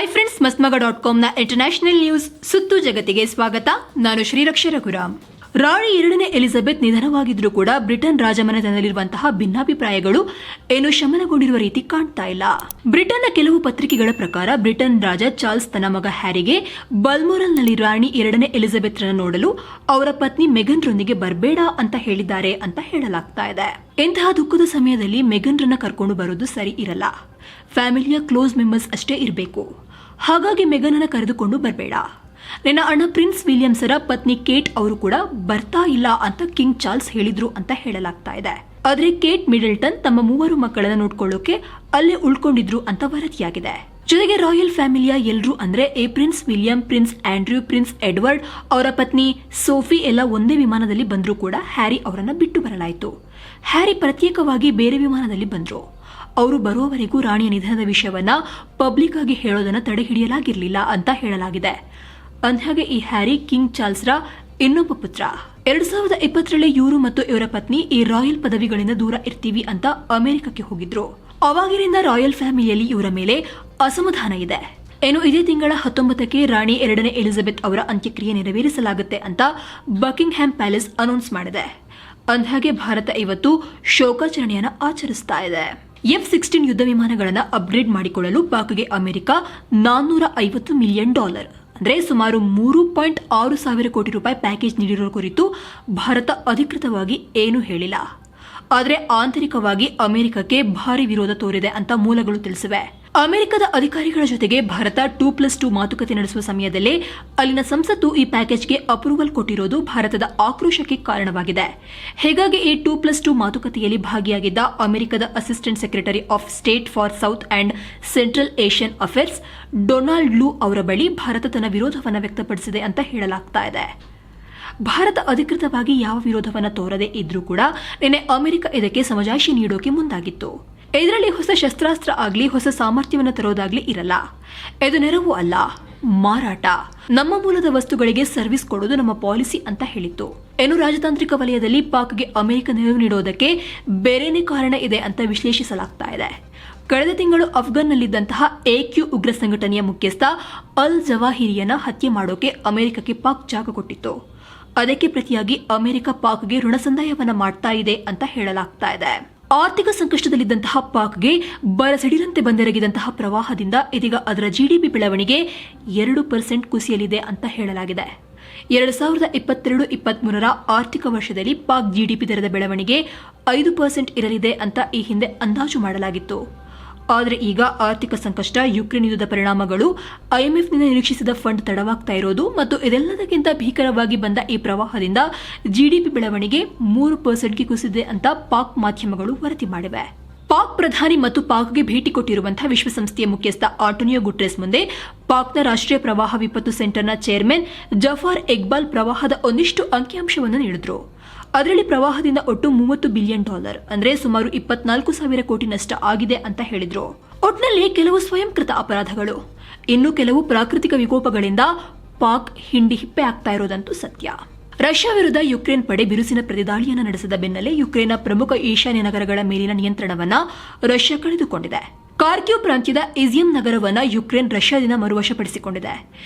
Hi friends, ಮಸ್ಮಗ.ಕಾಮ್ನ international news ಸುತ್ತು ಜಗತ್ತಿಗೆ ಸ್ವಾಗತ. ನಾನು ಶ್ರೀರಕ್ಷ ರಘುರಾಮ್. ರಾಣಿ 2ನೇ ಎಲಿಜಬೆತ್ ನಿಧನವಾಗಿದ್ರೂ ಕೂಡ ಬ್ರಿಟನ್ ರಾಜಮನೆತನದಲ್ಲಿರುವಂತಹ ಭಿನ್ನಾಭಿಪ್ರಾಯಗಳು ಏನು ಶಮನಗೊಂಡಿರುವ ರೀತಿ ಕಾಣ್ತಾ ಇಲ್ಲ. ಬ್ರಿಟನ್ನ ಕೆಲವು ಪತ್ರಿಕೆಗಳ ಪ್ರಕಾರ ಬ್ರಿಟನ್ ರಾಜ ಚಾರ್ಲ್ಸ್ ತನ್ನ ಮಗ ಹ್ಯಾರಿಗೆ ಬಲ್ಮೋರಲ್ನಲ್ಲಿ ರಾಣಿ 2ನೇ ಎಲಿಜಬೆತ್ ನೋಡಲು ಅವರ ಪತ್ನಿ ಮೆಗನ್ ರೊಂದಿಗೆ ಬರಬೇಡ ಅಂತ ಹೇಳಿದ್ದಾರೆ ಅಂತ ಹೇಳಲಾಗ್ತಾ ಇದೆ. ಇಂತಹ ದುಃಖದ ಸಮಯದಲ್ಲಿ ಮೆಗನ್ ರನ್ನ ಕರ್ಕೊಂಡು ಬರೋದು ಸರಿ ಇರಲ್ಲ. ಫ್ಯಾಮಿಲಿಯ ಕ್ಲೋಸ್ ಮೆಂಬರ್ಸ್ ಅಷ್ಟೇ ಇರಬೇಕು. ಹಾಗಾಗಿ ಮೆಗನ್ ಅನ್ನ ಕರೆದುಕೊಂಡು ಬರಬೇಡ. ನಿನ್ನ ಅಣ್ಣ ಪ್ರಿನ್ಸ್ ವಿಲಿಯಮ್ಸರ ಪತ್ನಿ ಕೇಟ್ ಅವರು ಕೂಡ ಬರ್ತಾ ಇಲ್ಲ ಅಂತ ಕಿಂಗ್ ಚಾರ್ಲ್ಸ್ ಹೇಳಿದ್ರು ಅಂತ ಹೇಳಲಾಗ್ತಾ ಇದೆ. ಆದ್ರೆ ಕೇಟ್ ಮಿಡಲ್ಟನ್ ತಮ್ಮ 3 ಮಕ್ಕಳನ್ನ ನೋಡ್ಕೊಳ್ಳೋಕೆ ಅಲ್ಲೇ ಉಳ್ಕೊಂಡಿದ್ರು ಅಂತ ವರದಿಯಾಗಿದೆ. ಜೊತೆಗೆ ರಾಯಲ್ ಫ್ಯಾಮಿಲಿಯ ಎಲ್ಲರೂ ಅಂದ್ರೆ prince William, prince Andrew, prince Edward, ಅವರ ಪತ್ನಿ ಸೋಫಿ ಎಲ್ಲ ಒಂದೇ ವಿಮಾನದಲ್ಲಿ ಬಂದ್ರೂ ಕೂಡ ಹ್ಯಾರಿ ಅವರನ್ನ ಬಿಟ್ಟು ಬರಲಾಯಿತು. ಹ್ಯಾರಿ ಪ್ರತ್ಯೇಕವಾಗಿ ಬೇರೆ ವಿಮಾನದಲ್ಲಿ ಬಂದ್ರು. ಅವರು ಬರುವವರೆಗೂ ರಾಣಿಯ ನಿಧನದ ವಿಷಯವನ್ನ ಪಬ್ಲಿಕ್ ಆಗಿ ಹೇಳೋದನ್ನ ತಡೆ ಹಿಡಿಯಲಾಗಿರ್ಲಿಲ್ಲ ಅಂತ ಹೇಳಲಾಗಿದೆ. ಅಂದ್ಹಾಗೆ ಈ ಹ್ಯಾರಿ ಕಿಂಗ್ ಚಾರ್ಲ್ಸ್ರ ಇನ್ನೊಬ್ಬ ಪುತ್ರ. 2020ರಲ್ಲಿ ಇವರು ಮತ್ತು ಇವರ ಪತ್ನಿ ಈ ರಾಯಲ್ ಪದವಿಗಳಿಂದ ದೂರ ಇರ್ತೀವಿ ಅಂತ ಅಮೆರಿಕಕ್ಕೆ ಹೋಗಿದ್ರು. ಅವಾಗಿನಿಂದ ರಾಯಲ್ ಫ್ಯಾಮಿಲಿಯಲ್ಲಿ ಇವರ ಮೇಲೆ ಅಸಮಾಧಾನ ಇದೆ. ಇದೇ ತಿಂಗಳ 19ಕ್ಕೆ ರಾಣಿ 2ನೇ ಎಲಿಜಬೆತ್ ಅವರ ಅಂತ್ಯಕ್ರಿಯೆ ನೆರವೇರಿಸಲಾಗುತ್ತೆ ಅಂತ ಬಕಿಂಗ್ಹ್ಯಾಮ್ ಪ್ಯಾಲೇಸ್ ಅನೌನ್ಸ್ ಮಾಡಿದೆ. ಅಂದ್ಹಾಗೆ ಭಾರತ ಇವತ್ತು ಶೋಕಾಚರಣೆಯನ್ನ ಆಚರಿಸ್ತಾ ಇದೆ. F-16 ಯುದ್ಧ ವಿಮಾನಗಳನ್ನು ಅಪ್ಗ್ರೇಡ್ ಮಾಡಿಕೊಳ್ಳಲು ಪಾಕ್ಗೆ ಅಮೆರಿಕ $450 ಮಿಲಿಯನ್ ಅಂದ್ರೆ ಸುಮಾರು 3.6 ಸಾವಿರ ಕೋಟಿ ರೂಪಾಯಿ ಪ್ಯಾಕೇಜ್ ನೀಡಿರುವ ಕುರಿತು ಭಾರತ ಅಧಿಕೃತವಾಗಿ ಏನೂ ಹೇಳಿಲ್ಲ. ಆದರೆ ಆಂತರಿಕವಾಗಿ ಅಮೆರಿಕಕ್ಕೆ ಭಾರಿ ವಿರೋಧ ತೋರಿದೆ ಅಂತ ಮೂಲಗಳು ತಿಳಿಸಿವೆ. ಅಮೆರಿಕದ ಅಧಿಕಾರಿಗಳ ಜೊತೆಗೆ ಭಾರತ 2+2 ಮಾತುಕತೆ ನಡೆಸುವ ಸಮಯದಲ್ಲೇ ಅಲ್ಲಿನ ಸಂಸತ್ತು ಈ ಪ್ಯಾಕೇಜ್ಗೆ ಅಪ್ರೂವಲ್ ಕೊಟ್ಟಿರೋದು ಭಾರತದ ಆಕ್ರೋಶಕ್ಕೆ ಕಾರಣವಾಗಿದೆ. ಹೀಗಾಗಿ ಈ 2+2 ಮಾತುಕತೆಯಲ್ಲಿ ಭಾಗಿಯಾಗಿದ್ದ ಅಮೆರಿಕದ assistant secretary of state for south and central Asian affairs Donald Lu ಅವರ ಬಳಿ ಭಾರತ ತನ್ನ ವಿರೋಧವನ್ನು ವ್ಯಕ್ತಪಡಿಸಿದೆ ಅಂತ ಹೇಳಲಾಗ್ತಾ ಇದೆ. ಭಾರತ ಅಧಿಕೃತವಾಗಿ ಯಾವ ವಿರೋಧವನ್ನ ತೋರದೆ ಇದ್ರೂ ಕೂಡ ನಿನ್ನೆ ಅಮೆರಿಕ ಇದಕ್ಕೆ ಸಮಜಾಯಿಷಿ ನೀಡೋಕೆ ಮುಂದಾಗಿತ್ತು. ಇದರಲ್ಲಿ ಹೊಸ ಶಸ್ತ್ರಾಸ್ತ್ರ ಆಗ್ಲಿ, ಹೊಸ ಸಾಮರ್ಥ್ಯವನ್ನು ತರೋದಾಗ್ಲಿ ಇರಲ್ಲ. ಇದು ನೆರವು ಅಲ್ಲ, ಮಾರಾಟ. ನಮ್ಮ ಮೂಲದ ವಸ್ತುಗಳಿಗೆ ಸರ್ವಿಸ್ ಕೊಡೋದು ನಮ್ಮ ಪಾಲಿಸಿ ಅಂತ ಹೇಳಿತ್ತು. ರಾಜತಾಂತ್ರಿಕ ವಲಯದಲ್ಲಿ ಪಾಕ್ಗೆ ಅಮೆರಿಕ ನೆರವು ನೀಡೋದಕ್ಕೆ ಬೇರೆನೇ ಕಾರಣ ಇದೆ ಅಂತ ವಿಶ್ಲೇಷಿಸಲಾಗ್ತಾ ಇದೆ. ಕಳೆದ ತಿಂಗಳು ಅಫ್ಘಾನ್ನಲ್ಲಿದ್ದಂತಹ AQ ಉಗ್ರ ಸಂಘಟನೆಯ ಮುಖ್ಯಸ್ಥ ಅಲ್ ಜವಾಹಿರಿಯನ್ನ ಹತ್ಯೆ ಮಾಡೋಕೆ ಅಮೆರಿಕಕ್ಕೆ ಪಾಕ್ ಜಾಗ ಕೊಟ್ಟಿತ್ತು. ಅದಕ್ಕೆ ಪ್ರತಿಯಾಗಿ ಅಮೆರಿಕ ಪಾಕ್ಗೆ ಋಣ ಸಂದಾಯವನ್ನ ಮಾಡ್ತಾ ಇದೆ ಅಂತ ಹೇಳಲಾಗ್ತಾ ಇದೆ. ಆರ್ಥಿಕ ಸಂಕಷ್ಟದಲ್ಲಿದ್ದಂತಹ ಪಾಕ್ಗೆ ಬರಸಿಡಿದಂತೆ ಬಂದೆರಗಿದಂತಹ ಪ್ರವಾಹದಿಂದ ಇದೀಗ ಅದರ GDP ಬೆಳವಣಿಗೆ 2% ಕುಸಿಯಲಿದೆ ಅಂತ ಹೇಳಲಾಗಿದೆ. 2022-23ರ ಆರ್ಥಿಕ ವರ್ಷದಲ್ಲಿ ಪಾಕ್ GDP ದರದ ಬೆಳವಣಿಗೆ 5% ಇರಲಿದೆ ಅಂತ ಈ ಹಿಂದೆ ಅಂದಾಜು ಮಾಡಲಾಗಿತ್ತು. ಆದರೆ ಈಗ ಆರ್ಥಿಕ ಸಂಕಷ್ಟ, ಯುಕ್ರೇನ್ ಯುದ್ಧದ ಪರಿಣಾಮಗಳು, IMFನಿಂದ ನಿರೀಕ್ಷಿಸಿದ ಫಂಡ್ ತಡವಾಗ್ತಾ ಇರೋದು ಮತ್ತು ಇದೆಲ್ಲದಕ್ಕಿಂತ ಭೀಕರವಾಗಿ ಬಂದ ಈ ಪ್ರವಾಹದಿಂದ GDP ಬೆಳವಣಿಗೆ 3%ಗೆ ಕುಸಿದಿದೆ ಅಂತ ಪಾಕ್ ಮಾಧ್ಯಮಗಳು ವರದಿ ಮಾಡಿವೆ. ಪಾಕ್ ಪ್ರಧಾನಿ ಮತ್ತು ಪಾಕ್ಗೆ ಭೇಟಿ ಕೊಟ್ಟಿರುವಂತಹ ವಿಶ್ವಸಂಸ್ಥೆಯ ಮುಖ್ಯಸ್ಥ ಆಂಟೋನಿಯೋ ಗುಟೆರಸ್ ಮುಂದೆ ಪಾಕ್ನ ರಾಷ್ಟ್ರೀಯ ಪ್ರವಾಹ ವಿಪತ್ತು ಸೆಂಟರ್ನ ಚೇರ್ಮನ್ ಜಫಾರ್ ಇಕ್ಬಾಲ್ ಪ್ರವಾಹದ ಒಂದಿಷ್ಟು ಅಂಕಿಅಂಶವನ್ನು ನೀಡಿದ್ರು. ಅದರಲ್ಲಿ ಪ್ರವಾಹದಿಂದ ಒಟ್ಟು $30 ಬಿಲಿಯನ್ ಅಂದ್ರೆ ಸುಮಾರು 24,000 ಕೋಟಿ ನಷ್ಟ ಆಗಿದೆ ಅಂತ ಹೇಳಿದ್ರು. ಒಟ್ನಲ್ಲಿ ಕೆಲವು ಸ್ವಯಂಕೃತ ಅಪರಾಧಗಳು, ಇನ್ನು ಕೆಲವು ಪ್ರಾಕೃತಿಕ ವಿಕೋಪಗಳಿಂದ ಪಾಕ್ ಹಿಂಡಿ ಹಿಪ್ಪೆ ಆಗ್ತಾ ಇರೋದಂತೂ ಸತ್ಯ. ರಷ್ಯಾ ವಿರುದ್ಧ ಯುಕ್ರೇನ್ ಪಡೆ ಬಿರುಸಿನ ಪ್ರತಿದಾಳಿಯನ್ನು ನಡೆಸಿದ ಬೆನ್ನಲ್ಲೇ ಯುಕ್ರೇನ್ನ ಪ್ರಮುಖ ಈಶಾನ್ಯ ನಗರಗಳ ಮೇಲಿನ ನಿಯಂತ್ರಣವನ್ನ ರಷ್ಯಾ ಕಳೆದುಕೊಂಡಿದೆ. ಕಾರ್ಕ್ಯೂ ಪ್ರಾಂತ್ಯದ ಇಜಿಯಂ ನಗರವನ್ನ ಯುಕ್ರೇನ್ ರಷ್ಯಾದಿಂದ ಮರುವಶಪಡಿಸಿಕೊಂಡಿದೆ.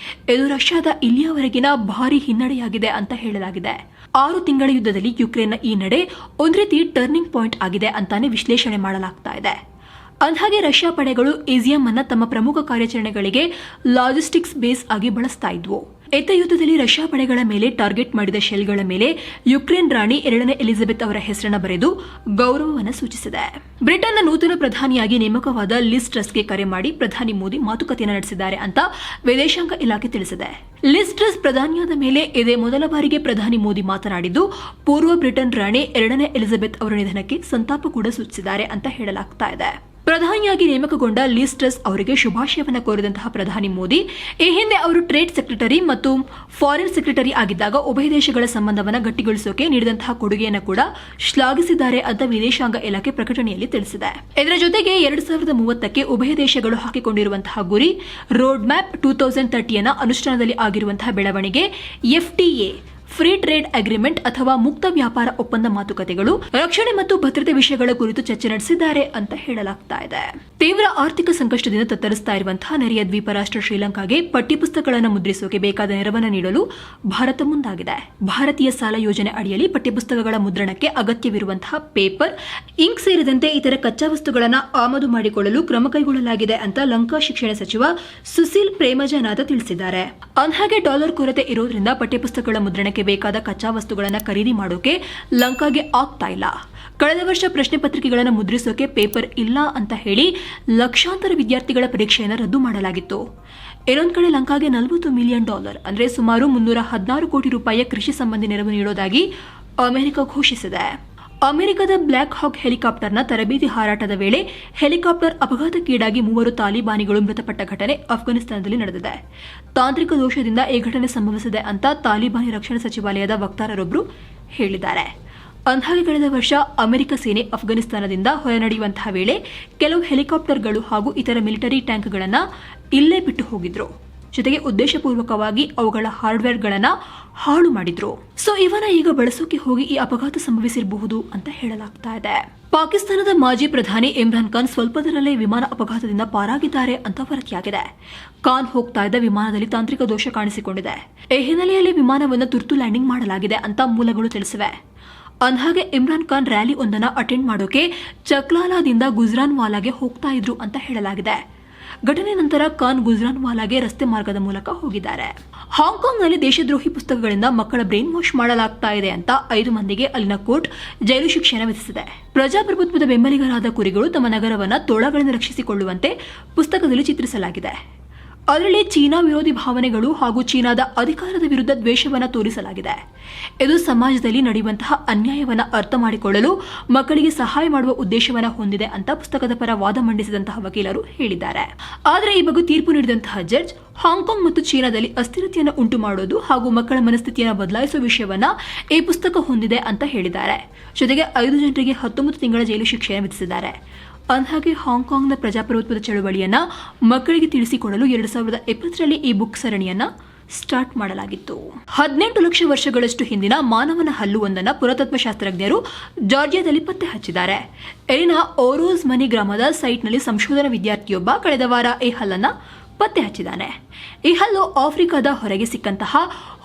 ಇದು ರಷ್ಯಾದ ಇಲ್ಲಿಯವರೆಗಿನ ಭಾರಿ ಹಿನ್ನಡೆಯಾಗಿದೆ ಅಂತ ಹೇಳಲಾಗಿದೆ. 6 ತಿಂಗಳ ಯುದ್ಧದಲ್ಲಿ ಯುಕ್ರೇನ್ನ ಈ ನಡೆ ಒಂದ್ ರೀತಿ ಟರ್ನಿಂಗ್ ಪಾಯಿಂಟ್ ಆಗಿದೆ ಅಂತಾನೆ ವಿಶ್ಲೇಷಣೆ ಮಾಡಲಾಗ್ತಾ ಇದೆ. ಅಂದ್ಹಾಗೆ ರಷ್ಯಾ ಪಡೆಗಳು ಇಜಿಯಂ ಅನ್ನ ತಮ್ಮ ಪ್ರಮುಖ ಕಾರ್ಯಾಚರಣೆಗಳಿಗೆ ಲಾಜಿಸ್ಟಿಕ್ಸ್ ಬೇಸ್ ಆಗಿ ಬಳಸ್ತಾ ಇದ್ವು. ಯುದ್ಧದಲ್ಲಿ ರಷ್ಯಾ ಪಡೆಗಳ ಮೇಲೆ ಟಾರ್ಗೆಟ್ ಮಾಡಿದ ಶೆಲ್ಗಳ ಮೇಲೆ ಯುಕ್ರೇನ್ ರಾಣಿ 2ನೇ ಎಲಿಜಬೆತ್ ಅವರ ಹೆಸರನ್ನು ಬರೆದು ಗೌರವವನ್ನು ಸೂಚಿಸಿದೆ. ಬ್ರಿಟನ್ನ ನೂತನ ಪ್ರಧಾನಿಯಾಗಿ ನೇಮಕವಾದ ಲಿಸ್ ಟ್ರಸ್ಗೆ ಕರೆ ಮಾಡಿ ಪ್ರಧಾನಿ ಮೋದಿ ಮಾತುಕತೆಯನ್ನು ನಡೆಸಿದ್ದಾರೆ ಅಂತ ವಿದೇಶಾಂಗ ಇಲಾಖೆ ತಿಳಿಸಿದೆ. ಲಿಸ್ ಟ್ರಸ್ ಪ್ರಧಾನಿಯಾದ ಮೇಲೆ ಇದೇ ಮೊದಲ ಬಾರಿಗೆ ಪ್ರಧಾನಿ ಮೋದಿ ಮಾತನಾಡಿದ್ದು, ಪೂರ್ವ ಬ್ರಿಟನ್ ರಾಣಿ 2ನೇ ಎಲಿಜಬೆತ್ ಅವರ ನಿಧನಕ್ಕೆ ಸಂತಾಪ ಕೂಡ ಸೂಚಿಸಿದ್ದಾರೆ ಅಂತ ಹೇಳಲಾಗ್ತಾ ಇದೆ. ಪ್ರಧಾನಿಯಾಗಿ ನೇಮಕಗೊಂಡ ಲಿಸ್ ಟ್ರಸ್ ಅವರಿಗೆ ಶುಭಾಶಯವನ್ನು ಕೋರಿದಂತಹ ಪ್ರಧಾನಿ ಮೋದಿ ಈ ಹಿಂದೆ ಅವರು ಟ್ರೇಡ್ ಸೆಕ್ರೆಟರಿ ಮತ್ತು ಫಾರಿನ್ ಸೆಕ್ರೆಟರಿ ಆಗಿದ್ದಾಗ ಉಭಯ ದೇಶಗಳ ಸಂಬಂಧವನ್ನು ಗಟ್ಟಿಗೊಳಿಸೋಕೆ ನೀಡಿದಂತಹ ಕೊಡುಗೆಯನ್ನು ಕೂಡ ಶ್ಲಾಘಿಸಿದ್ದಾರೆ ಅಂತ ವಿದೇಶಾಂಗ ಇಲಾಖೆ ಪ್ರಕಟಣೆಯಲ್ಲಿ ತಿಳಿಸಿದೆ. ಇದರ ಜೊತೆಗೆ 2030ಕ್ಕೆ ಉಭಯ ದೇಶಗಳು ಹಾಕಿಕೊಂಡಿರುವಂತಹ ಗುರಿ ರೋಡ್ ಮ್ಯಾಪ್ 2030ನ ಅನುಷ್ಠಾನದಲ್ಲಿ ಆಗಿರುವಂತಹ ಬೆಳವಣಿಗೆ FTA ಫ್ರೀ ಟ್ರೇಡ್ ಅಗ್ರಿಮೆಂಟ್ ಅಥವಾ ಮುಕ್ತ ವ್ಯಾಪಾರ ಒಪ್ಪಂದ ಮಾತುಕತೆಗಳು, ರಕ್ಷಣೆ ಮತ್ತು ಭದ್ರತೆ ವಿಷಯಗಳ ಕುರಿತು ಚರ್ಚೆ ನಡೆಸಿದ್ದಾರೆ ಅಂತ ಹೇಳಲಾಗ್ತಾ ಇದೆ. ತೀವ್ರ ಆರ್ಥಿಕ ಸಂಕಷ್ಟದಿಂದ ತತ್ತರಿಸ್ತಾ ಇರುವಂತಹ ನೆರೆಯ ದ್ವೀಪ ರಾಷ್ಟ್ರ ಶ್ರೀಲಂಕಾಗೆ ಪಠ್ಯಪುಸ್ತಕಗಳನ್ನು ಮುದ್ರಿಸೋಕೆ ಬೇಕಾದ ನೆರವನ್ನು ನೀಡಲು ಭಾರತ ಮುಂದಾಗಿದೆ. ಭಾರತೀಯ ಸಾಲ ಯೋಜನೆ ಅಡಿಯಲ್ಲಿ ಪಠ್ಯಪುಸ್ತಕಗಳ ಮುದ್ರಣಕ್ಕೆ ಅಗತ್ಯವಿರುವಂತಹ ಪೇಪರ್, ಇಂಕ್ ಸೇರಿದಂತೆ ಇತರ ಕಚ್ಚಾ ವಸ್ತುಗಳನ್ನು ಆಮದು ಮಾಡಿಕೊಳ್ಳಲು ಕ್ರಮ ಕೈಗೊಳ್ಳಲಾಗಿದೆ ಅಂತ ಲಂಕಾ ಶಿಕ್ಷಣ ಸಚಿವ ಸುಶೀಲ್ ಪ್ರೇಮಜನಾಥ ತಿಳಿಸಿದ್ದಾರೆ. ಅಂದ್ಹಾಗೆ ಡಾಲರ್ ಕೊರತೆ ಇರೋದ್ರಿಂದ ಪಠ್ಯಪುಸ್ತಕಗಳ ಮುದ್ರಣಕ್ಕೆ ಬೇಕಾದ ಕಚ್ಚಾ ವಸ್ತುಗಳನ್ನು ಖರೀದಿ ಮಾಡೋಕೆ ಲಂಕಾಗೆ ಆಗ್ತಾ ಇಲ್ಲ. ಕಳೆದ ವರ್ಷ ಪ್ರಶ್ನೆ ಪತ್ರಿಕೆಗಳನ್ನು ಮುದ್ರಿಸೋಕೆ ಪೇಪರ್ ಇಲ್ಲ ಅಂತ ಹೇಳಿ ಲಕ್ಷಾಂತರ ವಿದ್ಯಾರ್ಥಿಗಳ ಪರೀಕ್ಷೆಯನ್ನು ರದ್ದು ಮಾಡಲಾಗಿತ್ತು. ಇನ್ನೊಂದು ಕಡೆ ಲಂಕಾಗೆ $40 ಮಿಲಿಯನ್ ಅಂದರೆ ಸುಮಾರು 316 ಕೋಟಿ ರೂಪಾಯಿಯ ಕೃಷಿ ಸಂಬಂಧಿ ನೆರವು ನೀಡೋದಾಗಿ ಅಮೆರಿಕ ಘೋಷಿಸಿದೆ. ಅಮೆರಿಕದ ಬ್ಲ್ಯಾಕ್ ಹಾಕ್ ಹೆಲಿಕಾಪ್ಟರ್ನ ತರಬೇತಿ ಹಾರಾಟದ ವೇಳೆ ಹೆಲಿಕಾಪ್ಟರ್ ಅಪಘಾತಕ್ಕೀಡಾಗಿ 3 ತಾಲಿಬಾನಿಗಳು ಮೃತಪಟ್ಟ ಘಟನೆ ಅಫ್ಘಾನಿಸ್ತಾನದಲ್ಲಿ ನಡೆದಿದೆ. ತಾಂತ್ರಿಕ ದೋಷದಿಂದ ಈ ಘಟನೆ ಸಂಭವಿಸಿದೆ ಅಂತ ತಾಲಿಬಾನಿ ರಕ್ಷಣಾ ಸಚಿವಾಲಯದ ವಕ್ತಾರರೊಬ್ಬರು ಹೇಳಿದ್ದಾರೆ. ಅಂದ್ಹಾಗೆ ಕಳೆದ ವರ್ಷ ಅಮೆರಿಕ ಸೇನೆ ಅಫ್ಘಾನಿಸ್ತಾನದಿಂದ ಹೊರನಡೆಯುವಂತಹ ವೇಳೆ ಕೆಲವು ಹೆಲಿಕಾಪ್ಟರ್ಗಳು ಹಾಗೂ ಇತರ ಮಿಲಿಟರಿ ಟ್ಯಾಂಕ್ಗಳನ್ನು ಇಲ್ಲೇ ಬಿಟ್ಟು ಹೋಗಿದ್ರು. ಜೊತೆಗೆ ಉದ್ದೇಶಪೂರ್ವಕವಾಗಿ ಅವುಗಳ ಹಾರ್ಡ್ವೇರ್ಗಳನ್ನು ಹಾಳು ಮಾಡಿದ್ರು. ಸೊ ಇವನ ಈಗ ಬಳಸೋಕೆ ಹೋಗಿ ಈ ಅಪಘಾತ ಸಂಭವಿಸಿರಬಹುದು ಅಂತ ಹೇಳಲಾಗ್ತಾ ಇದೆ. ಪಾಕಿಸ್ತಾನದ ಮಾಜಿ ಪ್ರಧಾನಿ ಇಮ್ರಾನ್ ಖಾನ್ ಸ್ವಲ್ಪದರಲ್ಲೇ ವಿಮಾನ ಅಪಘಾತದಿಂದ ಪಾರಾಗಿದ್ದಾರೆ ಅಂತ ವರದಿಯಾಗಿದೆ. ಖಾನ್ ಹೋಗ್ತಾ ಇದ್ದ ವಿಮಾನದಲ್ಲಿ ತಾಂತ್ರಿಕ ದೋಷ ಕಾಣಿಸಿಕೊಂಡಿದೆ. ಈ ಹಿನ್ನೆಲೆಯಲ್ಲಿ ವಿಮಾನವನ್ನು ತುರ್ತು ಲ್ಯಾಂಡಿಂಗ್ ಮಾಡಲಾಗಿದೆ ಅಂತ ಮೂಲಗಳು ತಿಳಿಸಿವೆ. ಅಂದ್ಹಾಗೆ ಇಮ್ರಾನ್ ಖಾನ್ ರ್ಯಾಲಿ ಒಂದನ್ನು ಅಟೆಂಡ್ ಮಾಡೋಕೆ ಚಕ್ಲಾಲಾದಿಂದ ಗುಜ್ರಾನ್ವಾಲಾಗೆ ಹೋಗ್ತಾ ಇದ್ರು ಅಂತ ಹೇಳಲಾಗಿದೆ. ಘಟನೆ ನಂತರ ಖಾನ್ ಗುಜ್ರಾನ್ವಾಲಾಗೆ ರಸ್ತೆ ಮಾರ್ಗದ ಮೂಲಕ ಹೋಗಿದ್ದಾರೆ. ಹಾಂಗ್ಕಾಂಗ್ನಲ್ಲಿ ದೇಶದ್ರೋಹಿ ಪುಸ್ತಕಗಳಿಂದ ಮಕ್ಕಳ ಬ್ರೈನ್ ವಾಶ್ ಮಾಡಲಾಗ್ತಾ ಇದೆ ಅಂತ 5 ಮಂದಿಗೆ ಅಲ್ಲಿನ ಕೋರ್ಟ್ ಜೈಲು ಶಿಕ್ಷೆಯನ್ನು ವಿಧಿಸಿದೆ. ಪ್ರಜಾಪ್ರಭುತ್ವದ ಬೆಂಬಲಿಗರಾದ ಕುರಿಗಳು ತಮ್ಮ ನಗರವನ್ನು ತೋಳಗಳಿಂದ ರಕ್ಷಿಸಿಕೊಳ್ಳುವಂತೆ ಪುಸ್ತಕದಲ್ಲಿ ಚಿತ್ರಿಸಲಾಗಿದೆ. ಅದರಲ್ಲಿ ಚೀನಾ ವಿರೋಧಿ ಭಾವನೆಗಳು ಹಾಗೂ ಚೀನಾದ ಅಧಿಕಾರದ ವಿರುದ್ಧ ದ್ವೇಷವನ್ನು ತೋರಿಸಲಾಗಿದೆ. ಇದು ಸಮಾಜದಲ್ಲಿ ನಡೆಯುವಂತಹ ಅನ್ಯಾಯವನ್ನು ಅರ್ಥ ಮಾಡಿಕೊಳ್ಳಲು ಮಕ್ಕಳಿಗೆ ಸಹಾಯ ಮಾಡುವ ಉದ್ದೇಶವನ್ನು ಹೊಂದಿದೆ ಅಂತ ಪುಸ್ತಕದ ಪರ ವಾದ ಮಂಡಿಸಿದಂತಹ ವಕೀಲರು ಹೇಳಿದ್ದಾರೆ. ಆದರೆ ಈ ಬಗ್ಗೆ ತೀರ್ಪು ನೀಡಿದಂತಹ ಜಡ್ಜ್ ಹಾಂಗ್ಕಾಂಗ್ ಮತ್ತು ಚೀನಾದಲ್ಲಿ ಅಸ್ಥಿರತೆಯನ್ನು ಉಂಟು ಮಾಡೋದು ಹಾಗೂ ಮಕ್ಕಳ ಮನಸ್ಥಿತಿಯನ್ನು ಬದಲಾಯಿಸುವ ವಿಷಯವನ್ನ ಈ ಪುಸ್ತಕ ಹೊಂದಿದೆ ಅಂತ ಹೇಳಿದ್ದಾರೆ. ಜೊತೆಗೆ 5 ಜನರಿಗೆ 19 ತಿಂಗಳ ಜೈಲು ಶಿಕ್ಷೆಯನ್ನು ವಿಧಿಸಿದ್ದಾರೆ. ಅಂದ್ಹಾಗೆ ಹಾಂಗ್ಕಾಂಗ್ನ ಪ್ರಜಾಪ್ರಭುತ್ವದ ಚಳವಳಿಯನ್ನ ಮಕ್ಕಳಿಗೆ ತಿಳಿಸಿಕೊಡಲು 2020ರಲ್ಲಿ ಈ ಬುಕ್ ಸರಣಿಯನ್ನ ಸ್ಟಾರ್ಟ್ ಮಾಡಲಾಗಿತ್ತು. 18 ಲಕ್ಷ ವರ್ಷಗಳಷ್ಟು ಹಿಂದಿನ ಮಾನವನ ಹಲ್ಲುವೊಂದನ್ನು ಪುರಾತತ್ವಶಾಸ್ತ್ರಜ್ಞರು ಜಾರ್ಜಿಯಾದಲ್ಲಿ ಪತ್ತೆ ಹಚ್ಚಿದ್ದಾರೆ. ಇಲ್ಲಿನ ಓರೋಸ್ ಮನಿ ಗ್ರಾಮದ ಸೈಟ್ನಲ್ಲಿ ಸಂಶೋಧನಾ ವಿದ್ಯಾರ್ಥಿಯೊಬ್ಬ ಕಳೆದ ವಾರ ಈ ಹಲ್ಲನ್ನು ಪತ್ತೆ ಹಚ್ಚಿದ್ದಾನೆ. ಈ ಹಲ್ಲು ಆಫ್ರಿಕಾದ ಹೊರಗೆ ಸಿಕ್ಕಂತಹ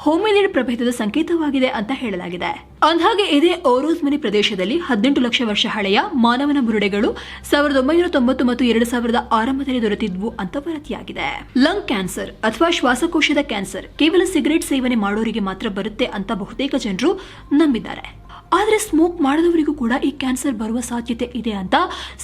ಹೋಮಿನಿಡ್ ಪ್ರಭೇದದ ಸಂಕೇತವಾಗಿದೆ ಅಂತ ಹೇಳಲಾಗಿದೆ. ಅಂದ್ಹಾಗೆ ಇದೇ ಓರೋಸ್ಮನಿ ಪ್ರದೇಶದಲ್ಲಿ 18 ಲಕ್ಷ ವರ್ಷ ಹಳೆಯ ಮಾನವನ ಬುರುಡೆಗಳು 1990 ಮತ್ತು 2000 ಆರಂಭದಲ್ಲಿ ದೊರೆತಿದ್ವು ಅಂತ ವರದಿಯಾಗಿದೆ. ಲಂಗ್ ಕ್ಯಾನ್ಸರ್ ಅಥವಾ ಶ್ವಾಸಕೋಶದ ಕ್ಯಾನ್ಸರ್ ಕೇವಲ ಸಿಗರೆಟ್ ಸೇವನೆ ಮಾಡೋರಿಗೆ ಮಾತ್ರ ಬರುತ್ತೆ ಅಂತ ಬಹುತೇಕ ಜನರು ನಂಬಿದ್ದಾರೆ. ಆದರೆ ಸ್ಮೋಕ್ ಮಾಡದವರಿಗೂ ಕೂಡ ಈ ಕ್ಯಾನ್ಸರ್ ಬರುವ ಸಾಧ್ಯತೆ ಇದೆ ಅಂತ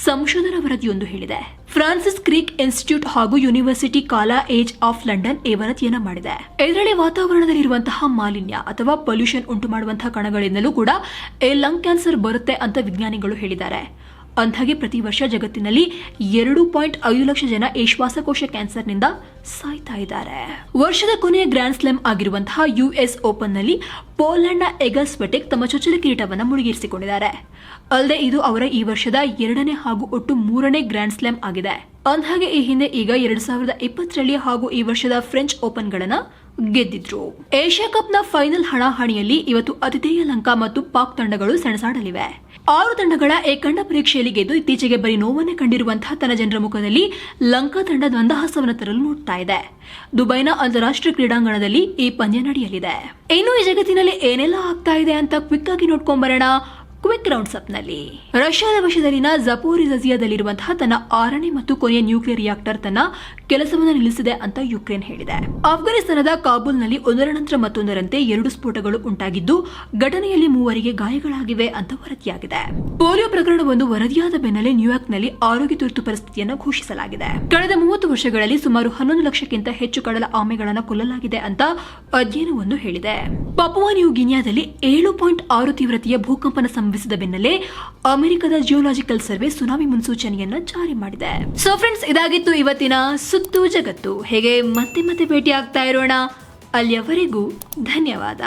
ಸಂಶೋಧನಾ ವರದಿಯೊಂದು ಹೇಳಿದೆ. ಫ್ರಾನ್ಸಿಸ್ ಕ್ರೀಕ್ ಇನ್ಸ್ಟಿಟ್ಯೂಟ್ ಹಾಗೂ ಯೂನಿವರ್ಸಿಟಿ ಕಾಲಾ ಏಜ್ ಆಫ್ ಲಂಡನ್ ಈ ವರದಿಯನ್ನ ಮಾಡಿದೆ. ಇದರಲ್ಲಿ ವಾತಾವರಣದಲ್ಲಿರುವಂತಹ ಮಾಲಿನ್ಯ ಅಥವಾ ಪೊಲ್ಯೂಷನ್ ಉಂಟು ಮಾಡುವಂತಹ ಕಣಗಳಿಂದಲೂ ಕೂಡ ಈ ಲಂಗ್ ಕ್ಯಾನ್ಸರ್ ಬರುತ್ತೆ ಅಂತ ವಿಜ್ಞಾನಿಗಳು ಹೇಳಿದ್ದಾರೆ. ಅಂದ್ಹಾಗೆ ಪ್ರತಿ ವರ್ಷ ಜಗತ್ತಿನಲ್ಲಿ 2.5 ಲಕ್ಷ ಜನ ಈ ಶ್ವಾಸಕೋಶ ಕ್ಯಾನ್ಸರ್ನಿಂದ ಸಾಯ್ತಾ ಇದ್ದಾರೆ. ವರ್ಷದ ಕೊನೆಯ ಗ್ರ್ಯಾಂಡ್ ಸ್ಲಾಮ್ ಆಗಿರುವಂತಹ US ಓಪನ್ ನಲ್ಲಿ ಪೋಲೆಂಡ್ನ ಎಗಾ ಸ್ವಿಟೆಕ್ ತಮ್ಮ ಚೊಚ್ಚಲ ಕಿರೀಟವನ್ನು ಮುಡಿಗೇರಿಸಿಕೊಂಡಿದ್ದಾರೆ. ಅಲ್ಲದೆ ಇದು ಅವರ ಈ ವರ್ಷದ 2ನೇ ಹಾಗೂ ಒಟ್ಟು 3ನೇ ಗ್ರ್ಯಾಂಡ್ ಸ್ಲಾಮ್ ಆಗಿದೆ. ಅಂದ್ಹಾಗೆ ಈ ಹಿಂದೆ ಈಗ 2020ರಲ್ಲಿ ಹಾಗೂ ಈ ವರ್ಷದ ಫ್ರೆಂಚ್ ಓಪನ್ಗಳನ್ನ ಗೆದ್ದಿದ್ರು. ಏಷ್ಯಾ ಕಪ್ನ ಫೈನಲ್ ಹಣಾಹಣಿಯಲ್ಲಿ ಇವತ್ತು ಆತಿಥೇಯ ಲಂಕಾ ಮತ್ತು ಪಾಕ್ ತಂಡಗಳು ಸೆಣಸಾಡಲಿವೆ. 6 ತಂಡಗಳ ಏಕಂಡ ಪರೀಕ್ಷೆಯಲ್ಲಿ ಗೆದ್ದು ಇತ್ತೀಚೆಗೆ ಬರೀ ನೋವನ್ನೇ ಕಂಡಿರುವಂತಹ ತನ್ನ ಜನರ ಮುಖದಲ್ಲಿ ಲಂಕಾ ತಂಡ ದ್ವಂದ್ವಹಾಸವನ್ನು ತರಲು ನೋಡ್ತಾ ಇದೆ. ದುಬೈನ ಅಂತಾರಾಷ್ಟ್ರೀಯ ಕ್ರೀಡಾಂಗಣದಲ್ಲಿ ಈ ಪಂದ್ಯ ನಡೆಯಲಿದೆ. ಇನ್ನು ಈ ಜಗತ್ತಿನಲ್ಲಿ ಏನೆಲ್ಲ ಆಗ್ತಾ ಇದೆ ಅಂತ ಕ್ವಿಕ್ ಆಗಿ ನೋಡ್ಕೊಂಡ್ಬರೋಣ. ಕ್ವಿಕ್ ರೌಂಡ್ಸ್ ಅಪ್ ನಲ್ಲಿ ರಷ್ಯಾದ ವಶದಲ್ಲಿನ ಜಪೋರಿಜಿಯಾದಲ್ಲಿರುವಂತಹ ತನ್ನ 6ನೇ ಮತ್ತು ಕೊನೆಯ ನ್ಯೂಕ್ಲಿಯರ್ ರಿಯಾಕ್ಟರ್ ತನ್ನ ಕೆಲಸವನ್ನು ನಿಲ್ಲಿಸಿದೆ ಅಂತ ಯುಕ್ರೇನ್ ಹೇಳಿದೆ. ಅಫ್ಘಾನಿಸ್ತಾನದ ಕಾಬೂಲ್ನಲ್ಲಿ ಒಂದರ ನಂತರ ಮತ್ತೊಂದರಂತೆ 2 ಸ್ಫೋಟಗಳು ಉಂಟಾಗಿದ್ದು ಘಟನೆಯಲ್ಲಿ 3 ಗಾಯಗಳಾಗಿವೆ ಅಂತ ವರದಿಯಾಗಿದೆ. ಪೋಲಿಯೋ ಪ್ರಕರಣವೊಂದು ವರದಿಯಾದ ಬೆನ್ನಲ್ಲೇ ನ್ಯೂಯಾರ್ಕ್ನಲ್ಲಿ ಆರೋಗ್ಯ ತುರ್ತು ಪರಿಸ್ಥಿತಿಯನ್ನು ಘೋಷಿಸಲಾಗಿದೆ. ಕಳೆದ 30 ವರ್ಷಗಳಲ್ಲಿ ಸುಮಾರು 11 ಲಕ್ಷಕ್ಕಿಂತ ಹೆಚ್ಚು ಕಡಲ ಆಮೆಗಳನ್ನು ಕೊಲ್ಲಲಾಗಿದೆ ಅಂತ ಅಧ್ಯಯನವೊಂದು ಹೇಳಿದೆ. ಪಪುವಾ ನ್ಯೂ ಗಿನಿಯಾದಲ್ಲಿ 7.6 ತೀವ್ರತೆಯ ಭೂಕಂಪನ ಸಂಭವಿಸಿದ ಬೆನ್ನಲ್ಲೇ ಅಮೆರಿಕದ ಜಿಯೋಲಾಜಿಕಲ್ ಸರ್ವೆ ಸುನಾಮಿ ಮುನ್ಸೂಚನೆಯನ್ನ ಜಾರಿ ಮಾಡಿದೆ. ಸೊ ಫ್ರೆಂಡ್ಸ್, ಇದಾಗಿತ್ತು ಇವತ್ತಿನ ಸುತ್ತು ಜಗತ್ತು. ಹೇಗೆ ಮತ್ತೆ ಭೇಟಿ ಆಗ್ತಾ ಇರೋಣ. ಅಲ್ಲಿಯವರೆಗೂ ಧನ್ಯವಾದ.